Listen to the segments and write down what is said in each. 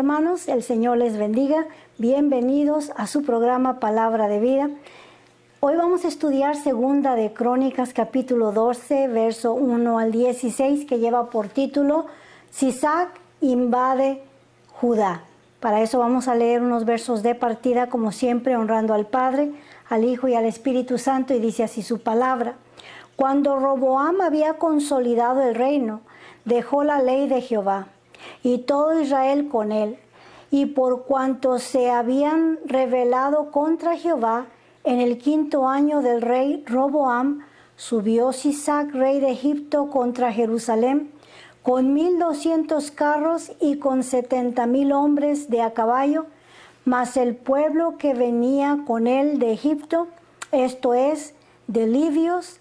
hermanos, el Señor les bendiga. Bienvenidos a su programa Palabra de Vida. Hoy vamos a estudiar Segunda de Crónicas, capítulo 12, verso 1 al 16, que lleva por título Sisac invade Judá. Para eso vamos a leer unos versos de partida, como siempre, honrando al Padre, al Hijo y al Espíritu Santo, y dice así su palabra. Cuando Roboam había consolidado el reino, dejó la ley de Jehová, y todo Israel con él, y por cuanto se habían rebelado contra Jehová, en el 5º año del rey Roboam, subió Sisac, rey de Egipto, contra Jerusalén, con 1,200 carros y con 70,000 hombres de a caballo, mas el pueblo que venía con él de Egipto, esto es, de libios,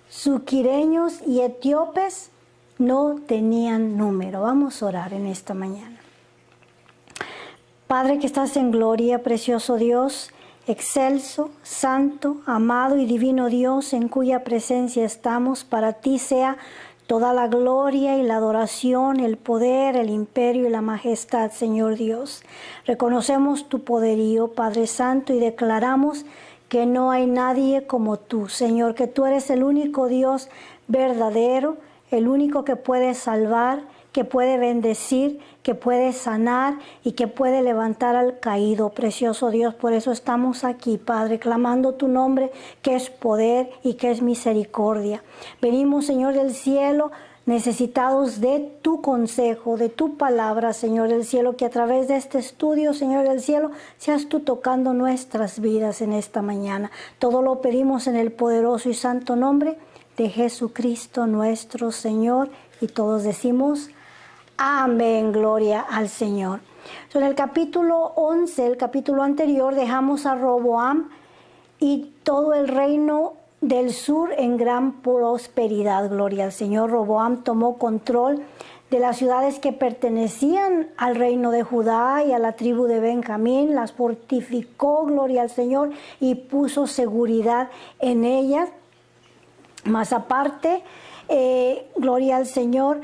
suquireños y etíopes, no tenían número. Vamos a orar en esta mañana. Padre que estás en gloria, precioso Dios, excelso, santo, amado y divino Dios, en cuya presencia estamos, para ti sea toda la gloria y la adoración, el poder, el imperio y la majestad, Señor Dios. Reconocemos tu poderío, Padre Santo, y declaramos que no hay nadie como tú, Señor, que tú eres el único Dios verdadero, el único que puede salvar, que puede bendecir, que puede sanar y que puede levantar al caído, precioso Dios. Por eso estamos aquí, Padre, clamando tu nombre, que es poder y que es misericordia. Venimos, Señor del cielo, necesitados de tu consejo, de tu palabra, Señor del cielo, que a través de este estudio, Señor del cielo, seas tú tocando nuestras vidas en esta mañana. Todo lo pedimos en el poderoso y santo nombre de Jesucristo nuestro Señor, y todos decimos amén, gloria al Señor. En el capítulo 11, el capítulo anterior, dejamos a Roboam y todo el reino del sur en gran prosperidad, gloria al Señor. Roboam tomó control de las ciudades que pertenecían al reino de Judá y a la tribu de Benjamín, las fortificó, gloria al Señor, y puso seguridad en ellas. Más aparte, gloria al Señor,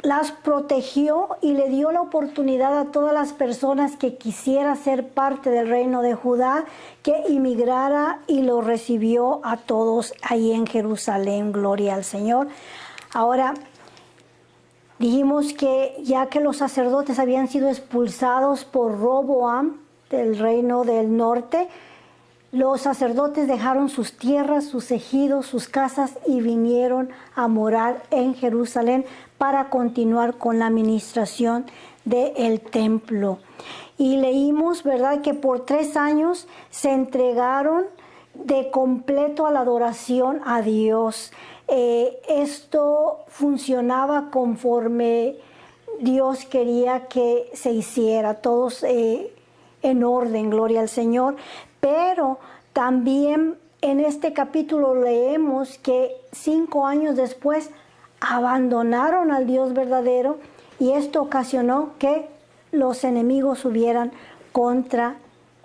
las protegió y le dio la oportunidad a todas las personas que quisiera ser parte del reino de Judá, que inmigrara, y lo recibió a todos ahí en Jerusalén, gloria al Señor. Ahora, dijimos que ya que los sacerdotes habían sido expulsados por Roboam del reino del norte, los sacerdotes dejaron sus tierras, sus ejidos, sus casas y vinieron a morar en Jerusalén para continuar con la administración del templo. Y leímos, ¿verdad?, que por 3 años se entregaron de completo a la adoración a Dios. Esto funcionaba conforme Dios quería que se hiciera, todos en orden, gloria al Señor. Pero también en este capítulo leemos que 5 años después abandonaron al Dios verdadero, y esto ocasionó que los enemigos subieran contra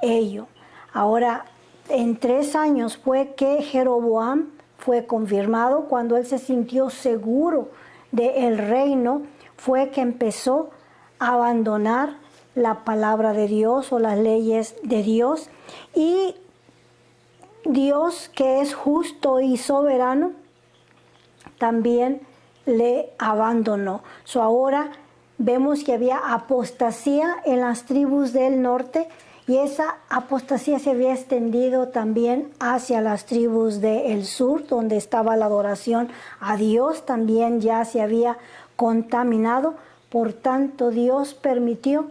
ellos. Ahora, en 3 años fue que Jeroboam fue confirmado. Cuando él se sintió seguro del reino, fue que empezó a abandonar la palabra de Dios o las leyes de Dios, y Dios, que es justo y soberano, también le abandonó. Ahora vemos que había apostasía en las tribus del norte, y esa apostasía se había extendido también hacia las tribus del sur, donde estaba la adoración a Dios, también ya se había contaminado. Por tanto, Dios permitió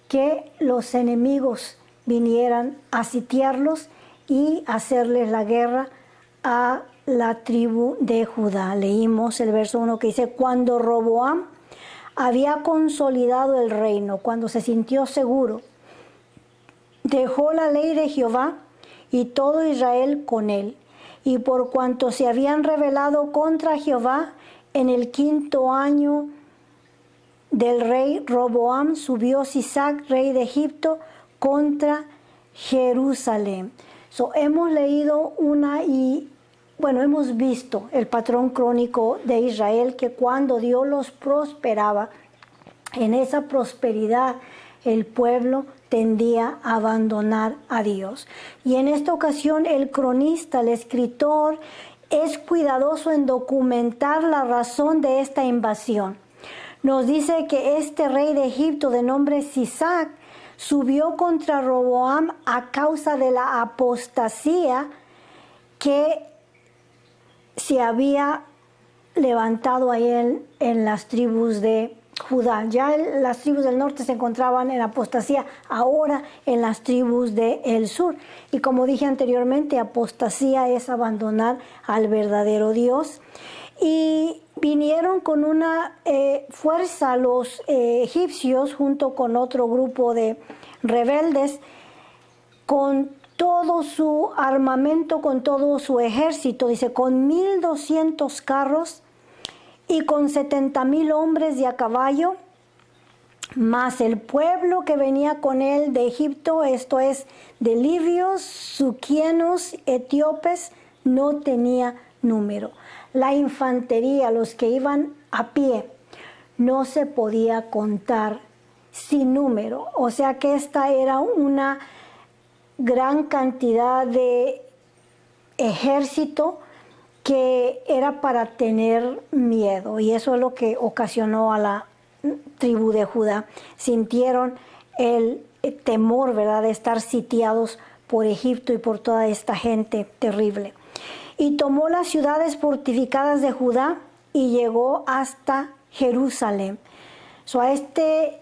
que los enemigos vinieran a sitiarlos y hacerles la guerra a la tribu de Judá. Leímos el verso 1 que dice: cuando Roboam había consolidado el reino, cuando se sintió seguro, dejó la ley de Jehová y todo Israel con él. Y por cuanto se habían rebelado contra Jehová, en el 5º año del rey Roboam, subió Sisac, rey de Egipto, contra Jerusalén. Hemos leído hemos visto el patrón crónico de Israel, que cuando Dios los prosperaba, En esa prosperidad el pueblo tendía a abandonar a Dios. Y en esta ocasión el cronista, el escritor, es cuidadoso en documentar la razón de esta invasión. Nos dice que este rey de Egipto de nombre Sisac subió contra Roboam a causa de la apostasía que se había levantado ahí en las tribus de Judá. Ya las tribus del norte se encontraban en apostasía, ahora en las tribus del sur. Y como dije anteriormente, apostasía es abandonar al verdadero Dios. Y vinieron con una fuerza los egipcios junto con otro grupo de rebeldes, con todo su armamento, con todo su ejército, dice, con 1,200 carros y con 70,000 hombres de a caballo, más el pueblo que venía con él de Egipto, esto es, de libios, suquianos, etíopes, no tenía número. La infantería, los que iban a pie, no se podía contar sin número. O sea que esta era una gran cantidad de ejército que era para tener miedo, y eso es lo que ocasionó a la tribu de Judá. Sintieron el temor, ¿verdad?, de estar sitiados por Egipto y por toda esta gente terrible. Y tomó las ciudades fortificadas de Judá y llegó hasta Jerusalén. A este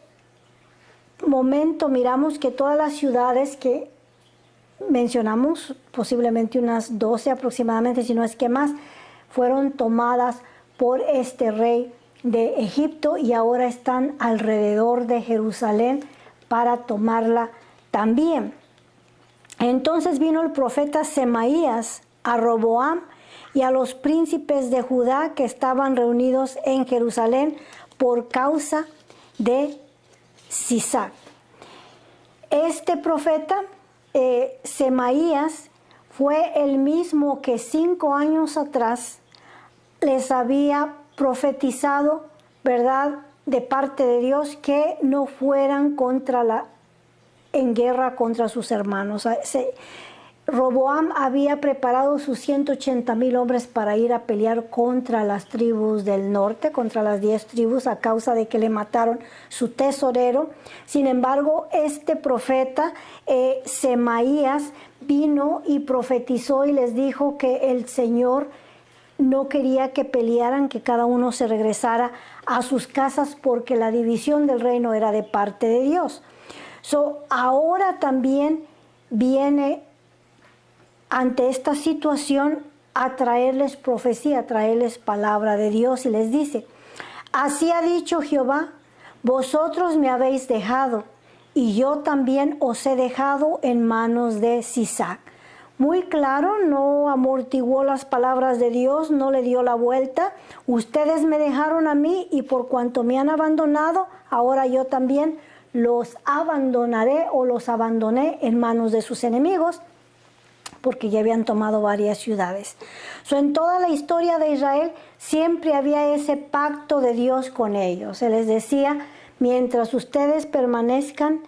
momento miramos que todas las ciudades que mencionamos, posiblemente unas 12 aproximadamente, si no es que más, fueron tomadas por este rey de Egipto y ahora están alrededor de Jerusalén para tomarla también. Entonces vino el profeta Semaías a Roboam y a los príncipes de Judá que estaban reunidos en Jerusalén por causa de Sisac. Este profeta Semaías fue el mismo que 5 años atrás les había profetizado, ¿verdad?, de parte de Dios, que no fueran en guerra contra sus hermanos. Roboam había preparado sus 180,000 hombres para ir a pelear contra las tribus del norte, contra las 10 tribus, a causa de que le mataron su tesorero. Sin embargo, este profeta, Semaías, vino y profetizó y les dijo que el Señor no quería que pelearan, que cada uno se regresara a sus casas, porque la división del reino era de parte de Dios. Ahora también viene ante esta situación a traerles profecía, a traerles palabra de Dios, y les dice: así ha dicho Jehová, vosotros me habéis dejado, y yo también os he dejado en manos de Sisac. Muy claro, no amortiguó las palabras de Dios, no le dio la vuelta. Ustedes me dejaron a mí, y por cuanto me han abandonado, ahora yo también los abandonaré, o los abandoné en manos de sus enemigos, porque ya habían tomado varias ciudades. En toda la historia de Israel siempre había ese pacto de Dios con ellos. Se les decía: mientras ustedes permanezcan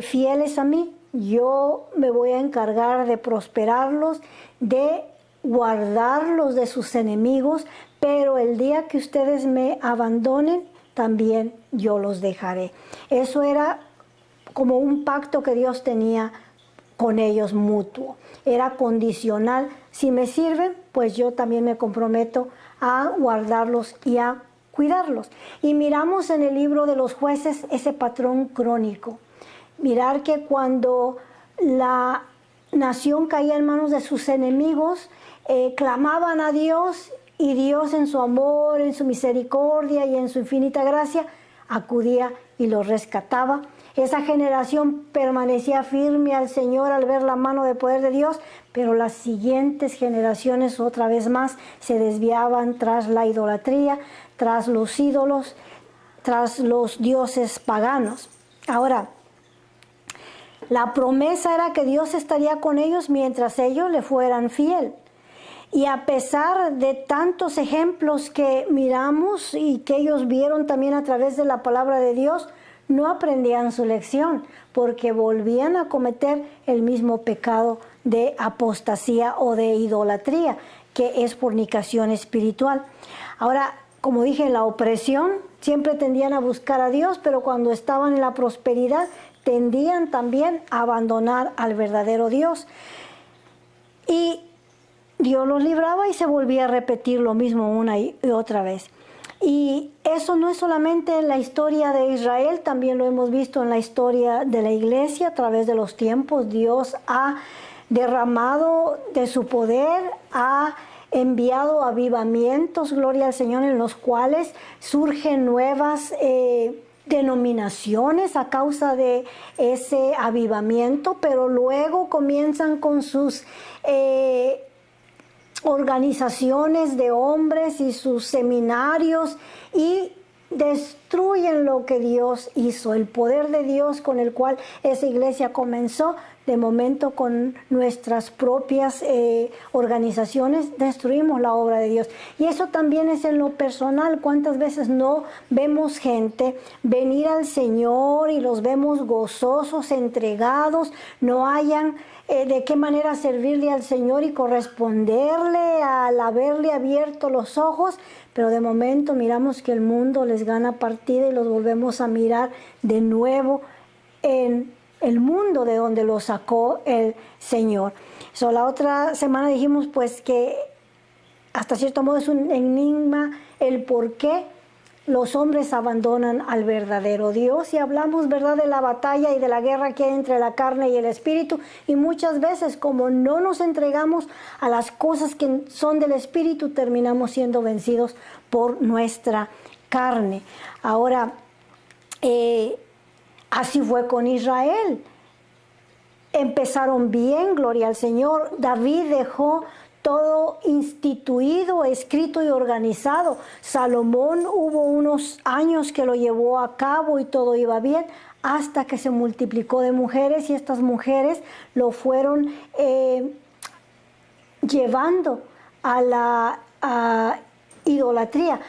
fieles a mí, yo me voy a encargar de prosperarlos, de guardarlos de sus enemigos, pero el día que ustedes me abandonen, también yo los dejaré. Eso era como un pacto que Dios tenía con ellos, mutuo. Era condicional. Si me sirven, pues yo también me comprometo a guardarlos y a cuidarlos. Y miramos en el libro de los Jueces ese patrón crónico. Mirar que cuando la nación caía en manos de sus enemigos, clamaban a Dios, y Dios, en su amor, en su misericordia y en su infinita gracia, acudía y los rescataba. Esa generación permanecía firme al Señor al ver la mano de poder de Dios, pero las siguientes generaciones otra vez más se desviaban tras la idolatría, tras los ídolos, tras los dioses paganos. Ahora, la promesa era que Dios estaría con ellos mientras ellos le fueran fiel. Y a pesar de tantos ejemplos que miramos y que ellos vieron también a través de la palabra de Dios, no aprendían su lección porque volvían a cometer el mismo pecado de apostasía o de idolatría, que es fornicación espiritual. Ahora, como dije, en la opresión siempre tendían a buscar a Dios, pero cuando estaban en la prosperidad tendían también a abandonar al verdadero Dios. Y Dios los libraba y se volvía a repetir lo mismo una y otra vez. Y eso no es solamente en la historia de Israel, también lo hemos visto en la historia de la iglesia a través de los tiempos. Dios ha derramado de su poder, ha enviado avivamientos, gloria al Señor, en los cuales surgen nuevas denominaciones a causa de ese avivamiento, pero luego comienzan con sus organizaciones de hombres y sus seminarios y destruyen lo que Dios hizo, el poder de Dios con el cual esa iglesia comenzó. De momento, con nuestras propias organizaciones destruimos la obra de Dios. Y eso también es en lo personal. ¿Cuántas veces no vemos gente venir al Señor y los vemos gozosos, entregados, no hayan de qué manera servirle al Señor y corresponderle al haberle abierto los ojos? Pero de momento miramos que el mundo les gana partida y los volvemos a mirar de nuevo en el mundo de donde lo sacó el Señor. La otra semana dijimos pues que hasta cierto modo es un enigma el por qué los hombres abandonan al verdadero Dios, y hablamos, ¿verdad?, de la batalla y de la guerra que hay entre la carne y el espíritu, y muchas veces como no nos entregamos a las cosas que son del espíritu, terminamos siendo vencidos por nuestra carne. Ahora, así fue con Israel. Empezaron bien, gloria al Señor. David dejó todo instituido, escrito y organizado. Salomón hubo unos años que lo llevó a cabo y todo iba bien, hasta que se multiplicó de mujeres, y estas mujeres lo fueron llevando a la idolatría.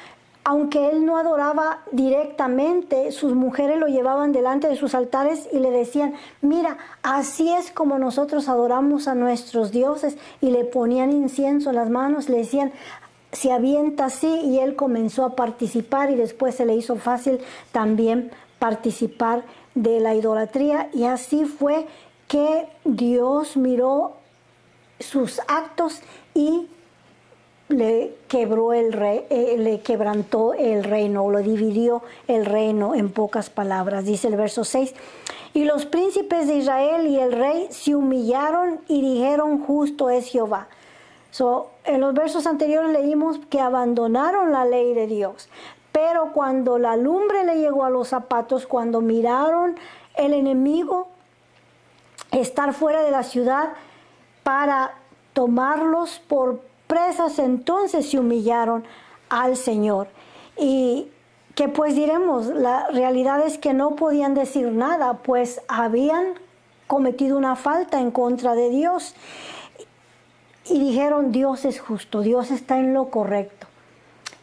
Aunque él no adoraba directamente, sus mujeres lo llevaban delante de sus altares y le decían: mira, así es como nosotros adoramos a nuestros dioses, y le ponían incienso en las manos, le decían: se avienta así, y él comenzó a participar, y después se le hizo fácil también participar de la idolatría, y así fue que Dios miró sus actos y le quebrantó el reino, o lo dividió el reino, en pocas palabras. Dice el verso 6: y los príncipes de Israel y el rey se humillaron y dijeron: justo es Jehová. En los versos anteriores leímos que abandonaron la ley de Dios, pero cuando la lumbre le llegó a los zapatos, cuando miraron el enemigo estar fuera de la ciudad para tomarlos por presas, entonces se humillaron al Señor. Y que pues diremos, la realidad es que no podían decir nada, pues habían cometido una falta en contra de Dios. Y dijeron: Dios es justo, Dios está en lo correcto.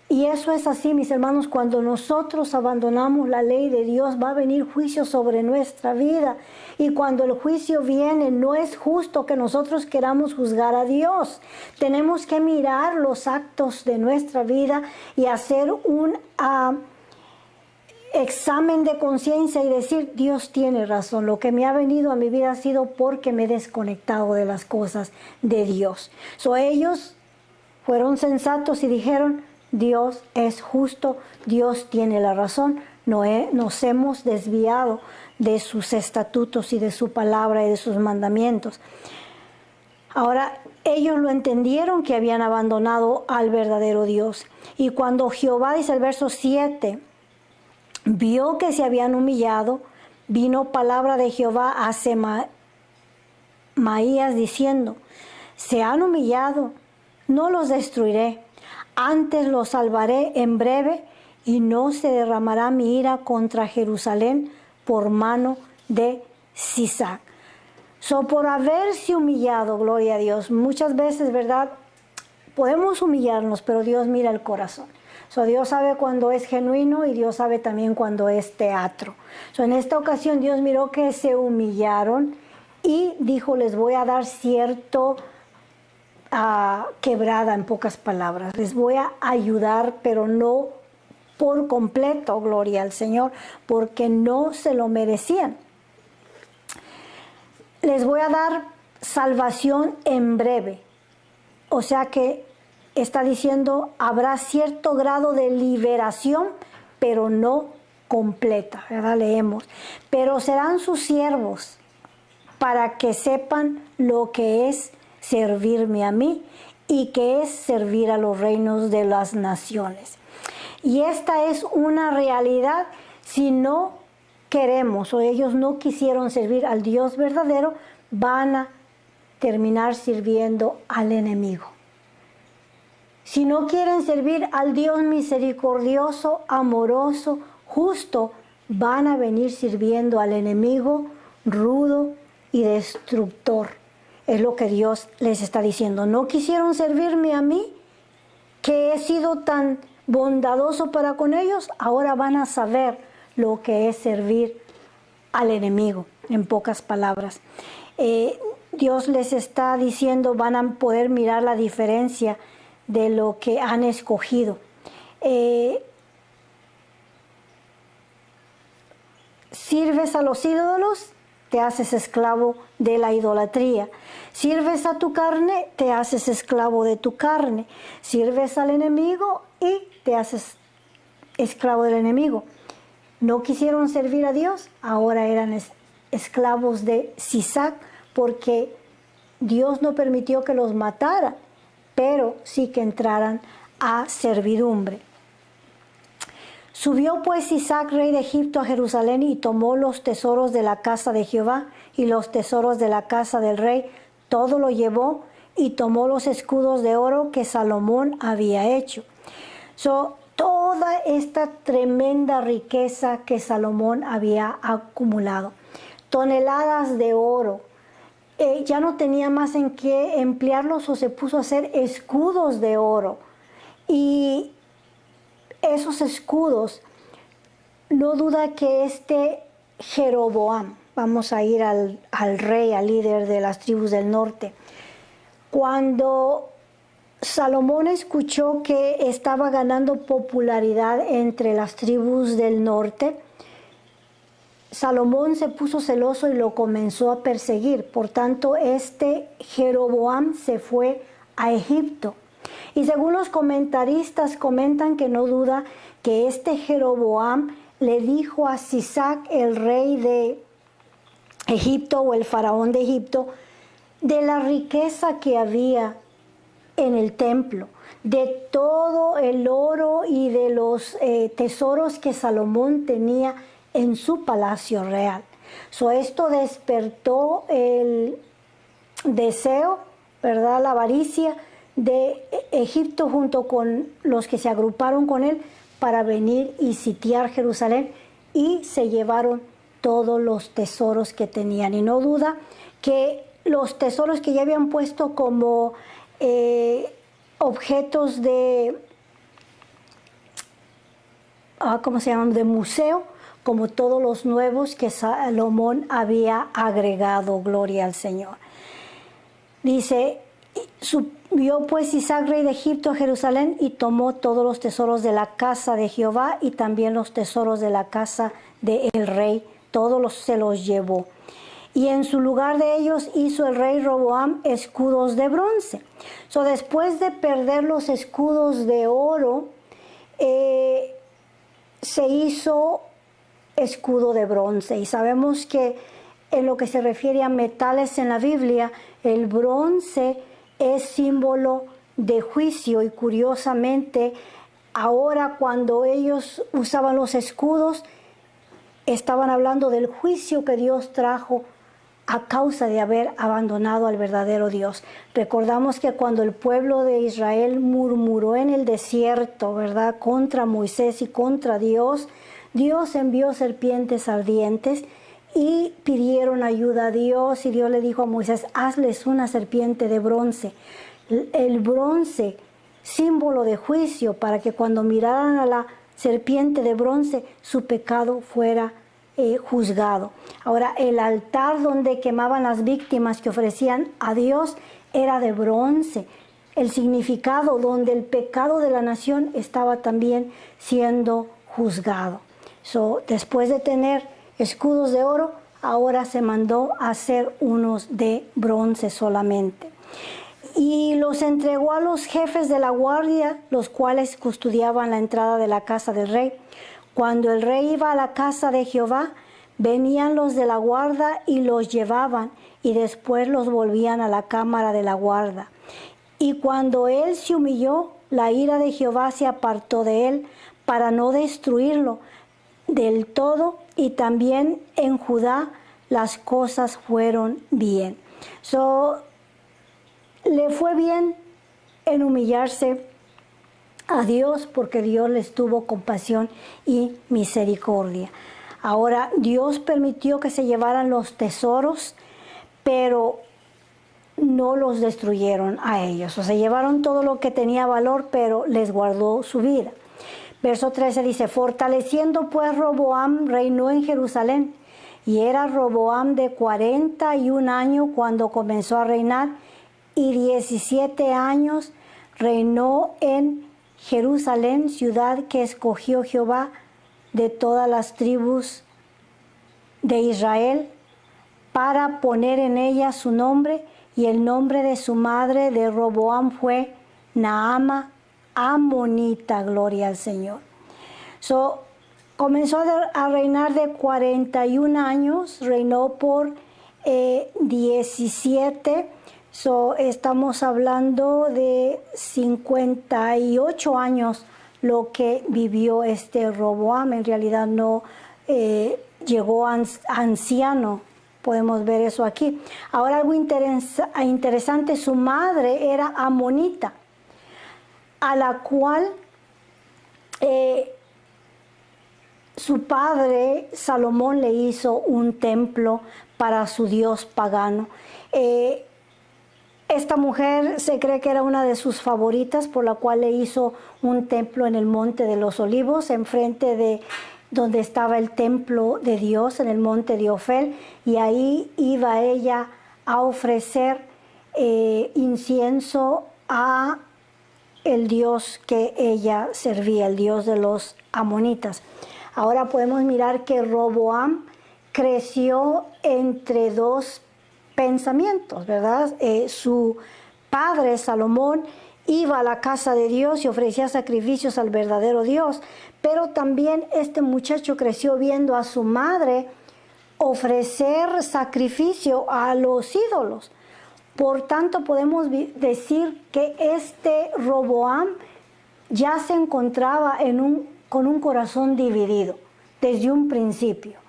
Y eso es así, mis hermanos. Cuando nosotros abandonamos la ley de Dios, va a venir juicio sobre nuestra vida. Y cuando el juicio viene, no es justo que nosotros queramos juzgar a Dios. Tenemos que mirar los actos de nuestra vida y hacer un examen de conciencia y decir: Dios tiene razón, lo que me ha venido a mi vida ha sido porque me he desconectado de las cosas de Dios. Ellos fueron sensatos y dijeron: Dios es justo, Dios tiene la razón, nos hemos desviado de sus estatutos y de su palabra y de sus mandamientos. Ahora, ellos lo entendieron, que habían abandonado al verdadero Dios. Y cuando Jehová, dice el verso 7, vio que se habían humillado, vino palabra de Jehová a Semaías diciendo: se han humillado, no los destruiré, antes los salvaré en breve, y no se derramará mi ira contra Jerusalén por mano de Sisac. Por haberse humillado, gloria a Dios. Muchas veces, ¿verdad?, podemos humillarnos, pero Dios mira el corazón. Dios sabe cuando es genuino y Dios sabe también cuando es teatro. En esta ocasión Dios miró que se humillaron y dijo, les voy a dar cierto quebrada, en pocas palabras. Les voy a ayudar, pero no por completo, gloria al Señor, porque no se lo merecían. Les voy a dar salvación en breve. O sea que está diciendo, habrá cierto grado de liberación, pero no completa, ¿verdad? Leemos. Pero serán sus siervos para que sepan lo que es servirme a mí y que es servir a los reinos de las naciones. Y esta es una realidad. Si no queremos o ellos no quisieron servir al Dios verdadero, van a terminar sirviendo al enemigo. Si no quieren servir al Dios misericordioso, amoroso, justo, van a venir sirviendo al enemigo rudo y destructor. Es lo que Dios les está diciendo. No quisieron servirme a mí, que he sido tan bondadoso para con ellos, ahora van a saber lo que es servir al enemigo, en pocas palabras. Dios les está diciendo, van a poder mirar la diferencia de lo que han escogido. Sirves a los ídolos, te haces esclavo de la idolatría. Sirves a tu carne, te haces esclavo de tu carne. Sirves al enemigo y te haces esclavo del enemigo. No quisieron servir a Dios, ahora eran esclavos de Sisac, porque Dios no permitió que los matara, pero sí que entraran a servidumbre. Subió pues Sisac, rey de Egipto, a Jerusalén y tomó los tesoros de la casa de Jehová y los tesoros de la casa del rey, todo lo llevó y tomó los escudos de oro que Salomón había hecho. Toda esta tremenda riqueza que Salomón había acumulado, toneladas de oro, ya no tenía más en qué emplearlos o se puso a hacer escudos de oro. Y esos escudos, no duda que Jeroboam, vamos a ir al rey, al líder de las tribus del norte, cuando Salomón escuchó que estaba ganando popularidad entre las tribus del norte, Salomón se puso celoso y lo comenzó a perseguir. Por tanto, Jeroboam se fue a Egipto. Y según los comentaristas comentan que no duda que Jeroboam le dijo a Sisac, el rey de Egipto o el faraón de Egipto, de la riqueza que había en el templo, de todo el oro y de los tesoros que Salomón tenía en su palacio real. Esto despertó el deseo, ¿verdad?, la avaricia de Egipto junto con los que se agruparon con él para venir y sitiar Jerusalén, y se llevaron todos los tesoros que tenían. Y no duda que los tesoros que ya habían puesto como objetos de, ¿cómo se llaman?, de museo, como todos los nuevos que Salomón había agregado, gloria al Señor. Dice, subió pues Sisac, rey de Egipto, a Jerusalén y tomó todos los tesoros de la casa de Jehová y también los tesoros de la casa del rey, se los llevó. Y en su lugar de ellos hizo el rey Roboam escudos de bronce. Después de perder los escudos de oro, se hizo escudo de bronce. Y sabemos que en lo que se refiere a metales en la Biblia, el bronce es símbolo de juicio, y curiosamente ahora cuando ellos usaban los escudos estaban hablando del juicio que Dios trajo a causa de haber abandonado al verdadero Dios. Recordamos que cuando el pueblo de Israel murmuró en el desierto, ¿verdad?, contra Moisés y contra Dios, Dios envió serpientes ardientes y pidieron ayuda a Dios, y Dios le dijo a Moisés, hazles una serpiente de bronce. El bronce símbolo de juicio, para que cuando miraran a la serpiente de bronce, su pecado fuera juzgado. Ahora, el altar donde quemaban las víctimas que ofrecían a Dios era de bronce. El significado donde el pecado de la nación estaba también siendo juzgado. Después de tener escudos de oro, ahora se mandó a hacer unos de bronce solamente. Y los entregó a los jefes de la guardia, los cuales custodiaban la entrada de la casa del rey. Cuando el rey iba a la casa de Jehová, venían los de la guarda y los llevaban, y después los volvían a la cámara de la guarda. Y cuando él se humilló, la ira de Jehová se apartó de él para no destruirlo del todo, y también en Judá las cosas fueron bien. Le fue bien en humillarse a Dios, porque Dios les tuvo compasión y misericordia. Ahora, Dios permitió que se llevaran los tesoros, pero no los destruyeron a ellos. O sea, llevaron todo lo que tenía valor, pero les guardó su vida. Verso 13 dice, fortaleciendo pues Roboam reinó en Jerusalén, y era Roboam de 41 años cuando comenzó a reinar, y 17 años reinó en Jerusalén, ciudad que escogió Jehová de todas las tribus de Israel, para poner en ella su nombre, y el nombre de su madre de Roboam fue Naama, amonita. Gloria al Señor. Comenzó a reinar de 41 años, reinó por 17. Estamos hablando de 58 años lo que vivió este Roboam. En realidad no llegó anciano, podemos ver eso aquí. Ahora, algo interesante, su madre era amonita, a la cual su padre Salomón le hizo un templo para su dios pagano. Esta mujer se cree que era una de sus favoritas, por la cual le hizo un templo en el Monte de los Olivos, enfrente de donde estaba el templo de Dios, en el monte de Ofel, y ahí iba ella a ofrecer incienso a el Dios que ella servía, el Dios de los amonitas. Ahora podemos mirar que Roboam creció entre dos pensamientos, ¿verdad? Su padre Salomón iba a la casa de Dios y ofrecía sacrificios al verdadero Dios, pero también este muchacho creció viendo a su madre ofrecer sacrificio a los ídolos. Por tanto, podemos decir que este Roboam ya se encontraba con un corazón dividido desde un principio.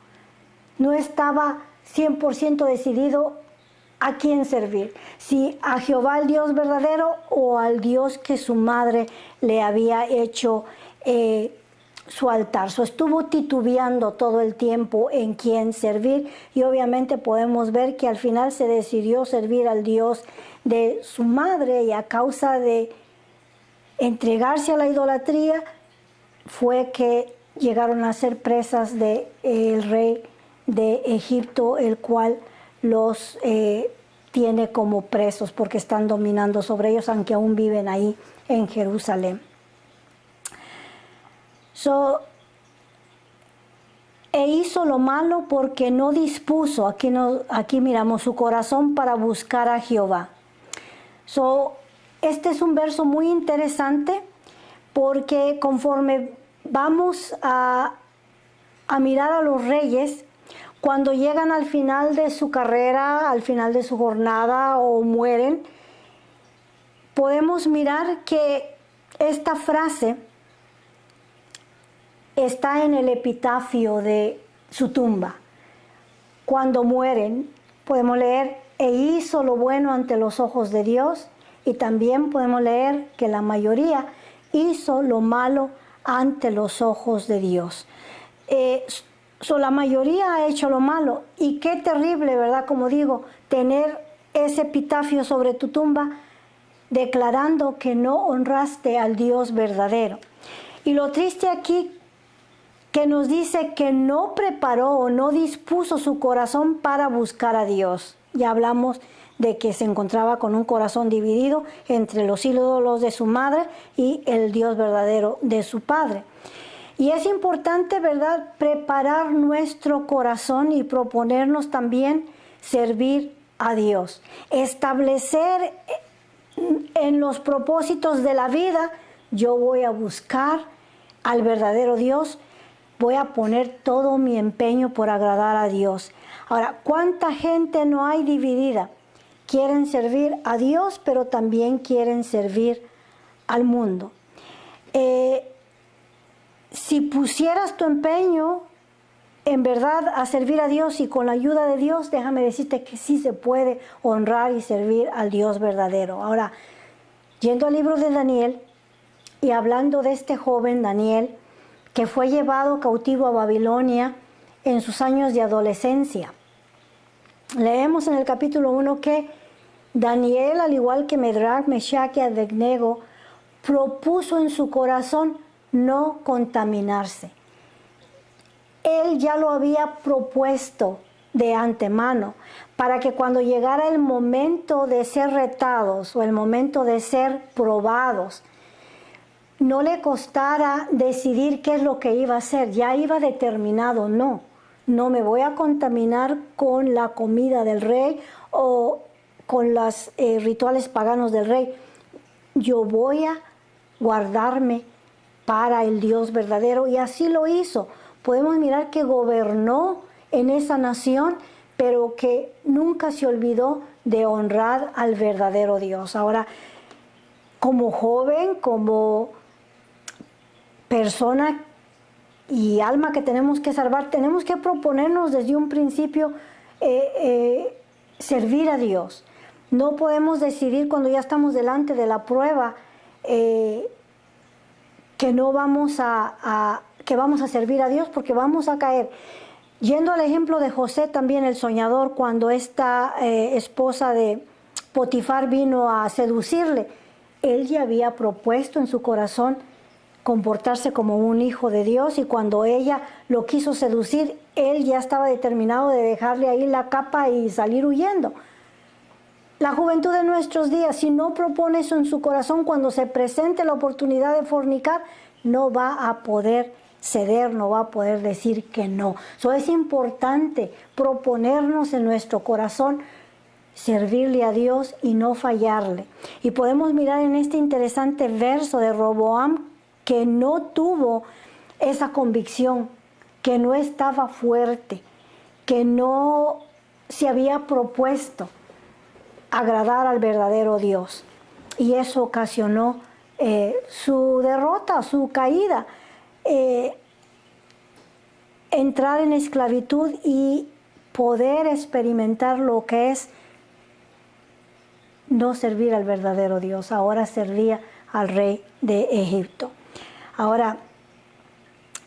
No estaba 100% decidido a quién servir, si a Jehová el Dios verdadero o al Dios que su madre le había hecho su altar. Estuvo titubeando todo el tiempo en quién servir, y obviamente podemos ver que al final se decidió servir al Dios de su madre, y a causa de entregarse a la idolatría fue que llegaron a ser presas del rey de Egipto, el cual los tiene como presos porque están dominando sobre ellos, aunque aún viven ahí en Jerusalén. E hizo lo malo porque no dispuso, aquí miramos, su corazón para buscar a Jehová. Este es un verso muy interesante, porque conforme vamos a mirar a los reyes, cuando llegan al final de su carrera, al final de su jornada o mueren, podemos mirar que esta frase está en el epitafio de su tumba. Cuando mueren, podemos leer, e hizo lo bueno ante los ojos de Dios, y también podemos leer que la mayoría hizo lo malo ante los ojos de Dios. La mayoría ha hecho lo malo, y qué terrible, ¿verdad? Como digo, tener ese epitafio sobre tu tumba, declarando que no honraste al Dios verdadero. Y lo triste aquí que nos dice que no preparó o no dispuso su corazón para buscar a Dios. Ya hablamos de que se encontraba con un corazón dividido entre los ídolos de su madre y el Dios verdadero de su padre. Y es importante, ¿verdad?, preparar nuestro corazón y proponernos también servir a Dios. Establecer en los propósitos de la vida, yo voy a buscar al verdadero Dios, voy a poner todo mi empeño por agradar a Dios. Ahora, ¿cuánta gente no hay dividida? Quieren servir a Dios, pero también quieren servir al mundo. Si pusieras tu empeño en verdad a servir a Dios y con la ayuda de Dios, déjame decirte que sí se puede honrar y servir al Dios verdadero. Ahora, yendo al libro de Daniel y hablando de este joven Daniel, que fue llevado cautivo a Babilonia en sus años de adolescencia. Leemos en el capítulo 1 que Daniel, al igual que Medrac, Meshach y Abednego, propuso en su corazón no contaminarse. Él ya lo había propuesto de antemano para que cuando llegara el momento de ser retados o el momento de ser probados, no le costara decidir qué es lo que iba a hacer. Ya iba determinado, no me voy a contaminar con la comida del rey o con los rituales paganos del rey. Yo voy a guardarme para el Dios verdadero, y así lo hizo. Podemos mirar que gobernó en esa nación, pero que nunca se olvidó de honrar al verdadero Dios. Ahora, como joven, como persona y alma que tenemos que salvar, tenemos que proponernos desde un principio servir a Dios. No podemos decidir cuando ya estamos delante de la prueba que no vamos que vamos a servir a Dios, porque vamos a caer. Yendo al ejemplo de José, también el soñador, cuando esta esposa de Potifar vino a seducirle, él ya había propuesto en su corazón comportarse como un hijo de Dios, y cuando ella lo quiso seducir, él ya estaba determinado de dejarle ahí la capa y salir huyendo. La juventud de nuestros días, si no propone eso en su corazón, cuando se presente la oportunidad de fornicar, no va a poder ceder, no va a poder decir que no. Es importante proponernos en nuestro corazón servirle a Dios y no fallarle. Y podemos mirar en este interesante verso de Roboam, que no tuvo esa convicción, que no estaba fuerte, que no se había propuesto agradar al verdadero Dios. Y eso ocasionó su derrota, su caída, entrar en esclavitud y poder experimentar lo que es no servir al verdadero Dios. Ahora servía al rey de Egipto. Ahora,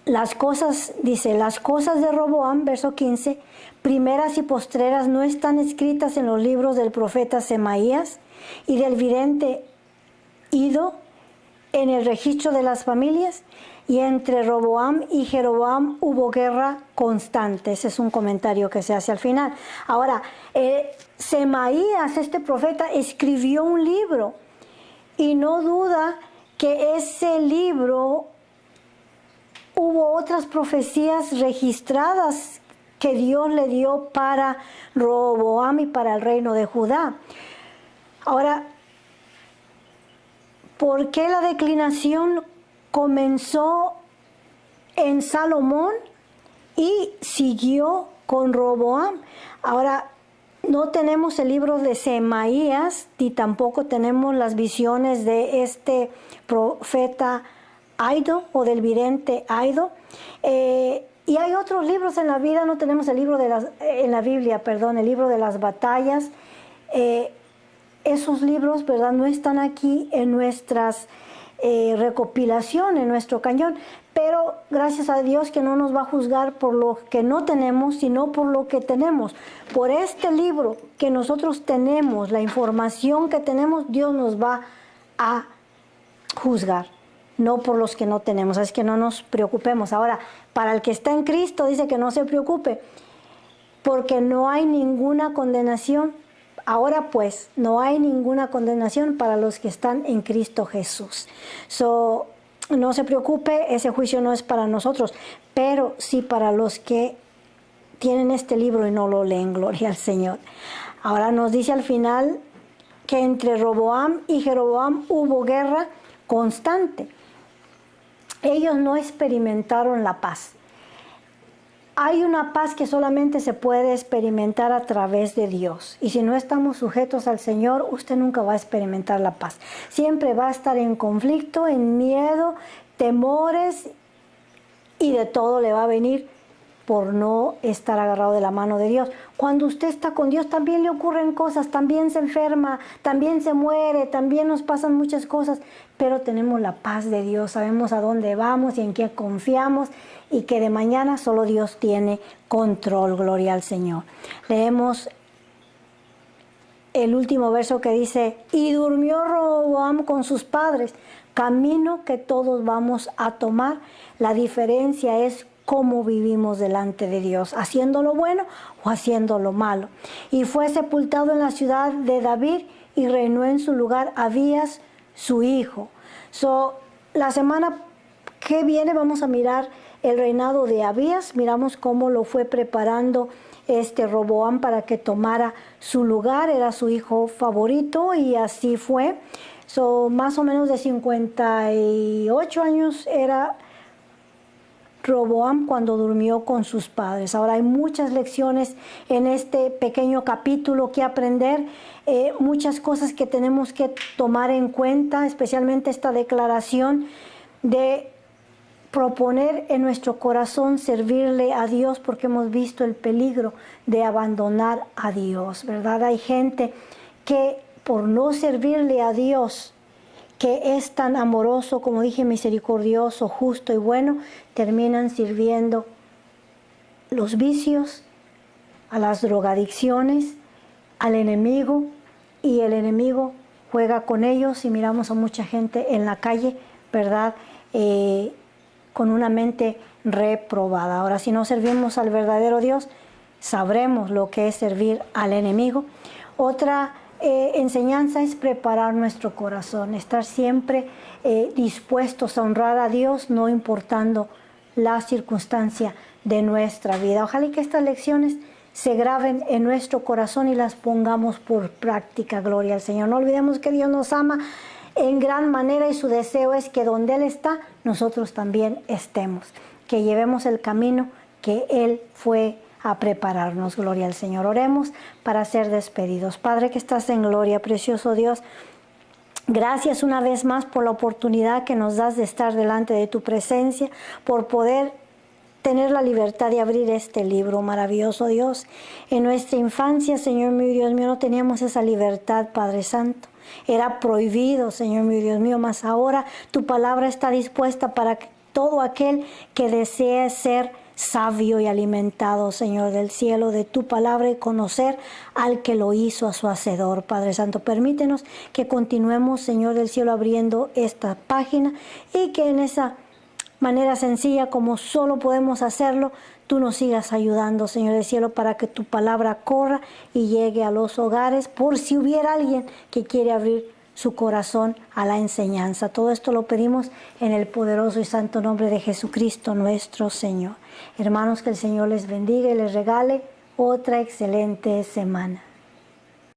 las cosas de Roboam, verso 15, primeras y postreras, no están escritas en los libros del profeta Semaías y del vidente Ido, en el registro de las familias. Y entre Roboam y Jeroboam hubo guerra constante. Ese es un comentario que se hace al final. Ahora, Semaías, este profeta, escribió un libro, y no duda que ese libro hubo otras profecías registradas que Dios le dio para Roboam y para el reino de Judá. Ahora, ¿por qué la declinación comenzó en Salomón y siguió con Roboam? Ahora, no tenemos el libro de Semaías, ni tampoco tenemos las visiones de este profeta Aido o del vidente Aido. Y hay otros libros en la vida, no tenemos el libro en la Biblia, el libro de las batallas. Esos libros, ¿verdad?, no están aquí en nuestras recopilación en nuestro cañón. Pero gracias a Dios que no nos va a juzgar por lo que no tenemos, sino por lo que tenemos. Por este libro que nosotros tenemos, la información que tenemos, Dios nos va a juzgar, no por los que no tenemos. Es que no nos preocupemos. Ahora, para el que está en Cristo, dice que no se preocupe, porque no hay ninguna condenación. Ahora pues, no hay ninguna condenación para los que están en Cristo Jesús. No se preocupe, ese juicio no es para nosotros, pero sí para los que tienen este libro y no lo leen, gloria al Señor. Ahora nos dice al final que entre Roboam y Jeroboam hubo guerra constante. Ellos no experimentaron la paz. Hay una paz que solamente se puede experimentar a través de Dios. Y si no estamos sujetos al Señor, usted nunca va a experimentar la paz. Siempre va a estar en conflicto, en miedo, temores, y de todo le va a venir por no estar agarrado de la mano de Dios. Cuando usted está con Dios también le ocurren cosas, también se enferma, también se muere, también nos pasan muchas cosas, pero tenemos la paz de Dios, sabemos a dónde vamos y en qué confiamos, y que de mañana solo Dios tiene control, gloria al Señor. Leemos el último verso que dice, y durmió Roboam con sus padres, camino que todos vamos a tomar. La diferencia es cómo vivimos delante de Dios, haciendo lo bueno o haciendo lo malo. Y fue sepultado en la ciudad de David y reinó en su lugar Abías, su hijo. La semana que viene vamos a mirar el reinado de Abías. Miramos cómo lo fue preparando Roboam para que tomara su lugar. Era su hijo favorito y así fue. Más o menos de 58 años era Roboam cuando durmió con sus padres. Ahora hay muchas lecciones en este pequeño capítulo que aprender, muchas cosas que tenemos que tomar en cuenta, especialmente esta declaración de proponer en nuestro corazón servirle a Dios, porque hemos visto el peligro de abandonar a Dios, ¿verdad? Hay gente que por no servirle a Dios, que es tan amoroso, como dije, misericordioso, justo y bueno, terminan sirviendo los vicios, a las drogadicciones, al enemigo, y el enemigo juega con ellos, y miramos a mucha gente en la calle, ¿verdad?, con una mente reprobada. Ahora, si no servimos al verdadero Dios, sabremos lo que es servir al enemigo. Otra enseñanza es preparar nuestro corazón, estar siempre dispuestos a honrar a Dios, no importando la circunstancia de nuestra vida. Ojalá que estas lecciones se graben en nuestro corazón y las pongamos por práctica, gloria al Señor. No olvidemos que Dios nos ama en gran manera y su deseo es que donde Él está, nosotros también estemos, que llevemos el camino que Él fue a prepararnos, gloria al Señor. Oremos para ser despedidos. Padre que estás en gloria, precioso Dios, gracias una vez más por la oportunidad que nos das de estar delante de tu presencia, por poder tener la libertad de abrir este libro, maravilloso Dios. En nuestra infancia, Señor mío y Dios mío, no teníamos esa libertad, Padre Santo. Era prohibido, Señor mío y Dios mío, mas ahora tu palabra está dispuesta para que todo aquel que desee ser sabio y alimentado, Señor del cielo, de tu palabra y conocer al que lo hizo, a su hacedor. Padre Santo, permítenos que continuemos, Señor del cielo, abriendo esta página y que en esa manera sencilla como solo podemos hacerlo, tú nos sigas ayudando, Señor del cielo, para que tu palabra corra y llegue a los hogares, por si hubiera alguien que quiere abrir su corazón a la enseñanza. Todo esto lo pedimos en el poderoso y santo nombre de Jesucristo nuestro Señor. Hermanos, que el Señor les bendiga y les regale otra excelente semana.